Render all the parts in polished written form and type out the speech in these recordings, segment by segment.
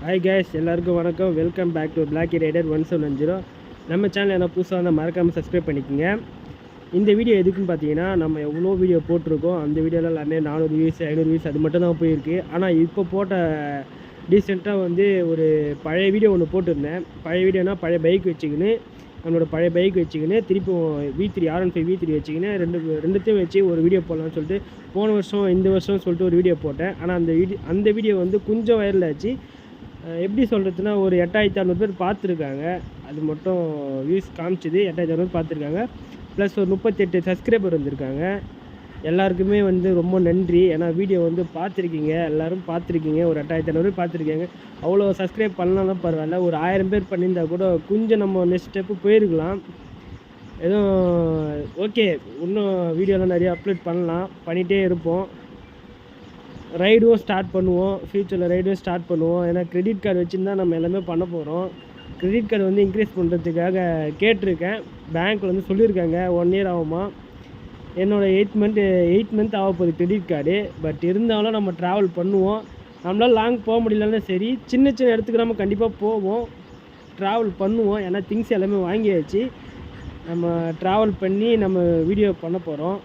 Hi guys, எல்லாருக்கும் வணக்கம். Welcome back to blacky rider 1710. நம்ம சேனல் என்ன புதுசாக வந்தால் மறக்காமல் சப்ஸ்கிரைப் பண்ணிக்கோங்க. இந்த வீடியோ எதுக்குன்னு பார்த்தீங்கன்னா, நம்ம எவ்வளோ வீடியோ போட்டிருக்கோம். அந்த வீடியோவில் எல்லாமே 400 வியூஸ் 500 வியூஸ் அது மட்டும் தான் போயிருக்கு. ஆனால் இப்போ போட்ட ரீசெண்டாக ஒரு பழைய வீடியோ ஒன்று போட்டிருந்தேன். பழைய வீடியோனா பழைய பைக் வச்சுக்கின்னு, நம்மளோட பழைய பைக் வச்சுக்கின்னு திருப்பியும் V3 R15 V3 வச்சுக்கின்னு ரெண்டுத்தையும் வச்சு ஒரு வீடியோ போடலான்னு சொல்லிட்டு போன வருஷம் இந்த வருஷம் சொல்லிட்டு ஒரு வீடியோ போட்டேன். ஆனால் அந்த வீடியோ கொஞ்சம் வைரல் ஆச்சு. எப்படி சொல்கிறதுனா, ஒரு 8600 பேர் பார்த்துருக்காங்க. அது மட்டும் வியூஸ் காமிச்சிது. 8600 பார்த்துருக்காங்க. ப்ளஸ் ஒரு 38 சப்ஸ்கிரைபர் வந்திருக்காங்க. எல்லாருக்குமே ரொம்ப நன்றி. ஏன்னா வீடியோ பார்த்துருக்கீங்க, எல்லோரும் பார்த்துருக்கீங்க. ஒரு 8600 பார்த்துருக்கீங்க. அவ்வளோ சப்ஸ்கிரைப் பண்ணலாம் பரவாயில்ல. ஒரு 1000 பேர் பண்ணியிருந்தா கூட கொஞ்சம் நம்ம நெக்ஸ்ட் ஸ்டெப்பு போயிருக்கலாம். எதுவும் ஓகே, இன்னும் வீடியோலாம் நிறையா அப்லோட் பண்ணலாம், பண்ணிகிட்டே இருப்போம். ரைடும் ஸ்டார்ட் பண்ணுவோம். ஃப்யூச்சரில் ரைடும் ஸ்டார்ட் பண்ணுவோம். ஏன்னா கிரெடிட் கார்டு வச்சுருந்தா நம்ம எல்லாமே பண்ண போகிறோம். கிரெடிட் கார்டு இன்க்ரீஸ் பண்ணுறதுக்காக கேட்டிருக்கேன். பேங்க்கில் சொல்லியிருக்காங்க 1 இயர் ஆகுமா. என்னோடய 8 மந்த் ஆக போகுது கிரெடிட் கார்டு. பட் இருந்தாலும் நம்ம ட்ராவல் பண்ணுவோம். நம்மளால் லாங் போக முடியலன்னா சரி, சின்ன சின்ன இடத்துக்கு நம்ம கண்டிப்பாக போவோம், ட்ராவல் பண்ணுவோம். ஏன்னா திங்ஸ் எல்லாமே வாங்கியாச்சு. நம்ம ட்ராவல் பண்ணி நம்ம வீடியோ பண்ண போகிறோம்,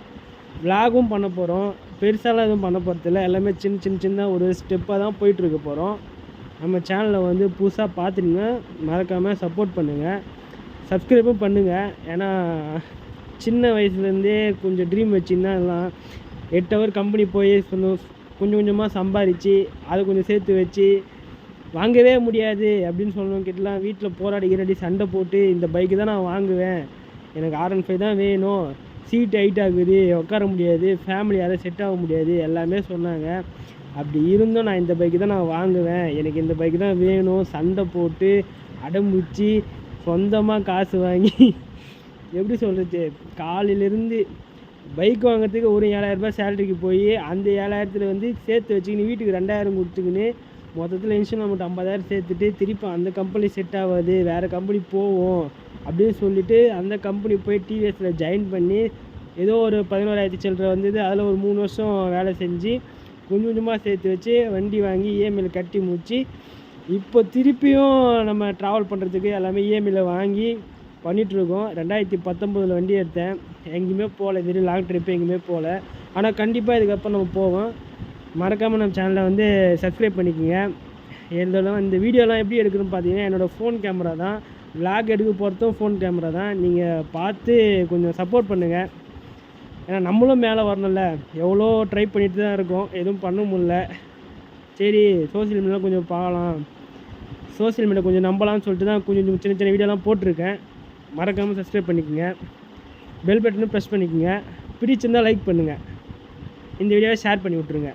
விளாகும் பண்ண போகிறோம். பெருசாலாம் எதுவும் பண்ண போகிறதில்ல. எல்லாமே சின்ன ஒரு ஸ்டெப்பாக தான் போயிட்டுருக்க போகிறோம். நம்ம சேனலில் புதுசாக பார்த்துருங்க, மறக்காமல் சப்போர்ட் பண்ணுங்கள், சப்ஸ்கிரைபும் பண்ணுங்கள். ஏன்னா சின்ன வயசுலேருந்தே கொஞ்சம் ட்ரீம் வச்சுன்னா எல்லாம் 8 ஹவர் கம்பெனி போய் கொஞ்சம் கொஞ்சமாக சம்பாரித்து அதை கொஞ்சம் சேர்த்து வச்சு வாங்கவே முடியாது அப்படின்னு சொன்னவங்கிட்டலாம் வீட்டில் போராடி சண்டை போட்டு இந்த பைக்கு தான் நான் வாங்குவேன், எனக்கு R15 தான் வேணும், சீட் ஹைட் ஆகுது, உட்கார முடியாது, ஃபேமிலி யாரும் செட் ஆக முடியாது எல்லாமே சொன்னாங்க. அப்படி இருந்தும் நான் இந்த பைக்கு தான் நான் வாங்குவேன், எனக்கு இந்த பைக்கு தான் வேணும், சண்டை போட்டு அடம்பிடிச்சி சொந்தமாக காசு வாங்கி எப்படி சொல்கிறது, காலையிலேருந்து பைக் வாங்கிறதுக்கு ஒரு 7000 ரூபாய் சேலரிக்கு போய் அந்த 7000த்தில் சேர்த்து வச்சுக்கின்னு வீட்டுக்கு 2000 கொடுத்துக்கின்னு மொத்தத்தில் இன்சூரன்ஸ் அமௌண்ட் 50,000 சேர்த்துட்டு திருப்பி அந்த கம்பெனி செட் ஆகாது, வேறு கம்பெனி போவோம் அப்படின்னு சொல்லிவிட்டு அந்த கம்பெனி போய் டிவிஎஸில் ஜாயின் பண்ணி ஏதோ ஒரு 11,000 சில்லரை வந்தது. அதில் ஒரு 3 வருஷம் வேலை செஞ்சு கொஞ்சம் கொஞ்சமாக சேர்த்து வச்சு வண்டி வாங்கி இஎம்ஐயில் கட்டி முடிச்சு இப்போ திருப்பியும் நம்ம ட்ராவல் பண்ணுறதுக்கு எல்லாமே இஎம்ஐயில் வாங்கி பண்ணிகிட்ருக்கோம். 2019 வண்டி எடுத்தேன், எங்கேயுமே போகல, வெறும் லாங் ட்ரிப்பு எங்கேயுமே போகல. ஆனால் கண்டிப்பாக இதுக்கப்புறம் நம்ம போவோம். மறக்காமல் நம்ம சேனலை சப்ஸ்கிரைப் பண்ணிக்கோங்க. இந்த வீடியோலாம் எப்படி எடுக்கணும்னு பார்த்தீங்கன்னா, என்னோடய ஃபோன் கேமரா தான். விளாக் எடுக்க போகிறதும் ஃபோன் கேமரா தான். நீங்கள் பார்த்து கொஞ்சம் சப்போர்ட் பண்ணுங்கள். ஏன்னா நம்மளும் மேலே வரணும்ல. எவ்வளோ ட்ரை பண்ணிட்டு தான் இருக்கோம், எதுவும் பண்ண முடில. சரி, சோசியல் மீடியாவில் கொஞ்சம் பார்க்கலாம், சோசியல் மீடியா கொஞ்சம் நம்பலாம்னு சொல்லிட்டு தான் கொஞ்சம் சின்ன சின்ன வீடியோலாம் போட்டிருக்கேன். மறக்காமல் சப்ஸ்கிரைப் பண்ணிக்கோங்க, பெல் பட்டனும் ப்ரெஸ் பண்ணிக்கோங்க. பிடிச்சிருந்தால் லைக் பண்ணுங்கள், இந்த வீடியோவை ஷேர் பண்ணி விட்ருங்க.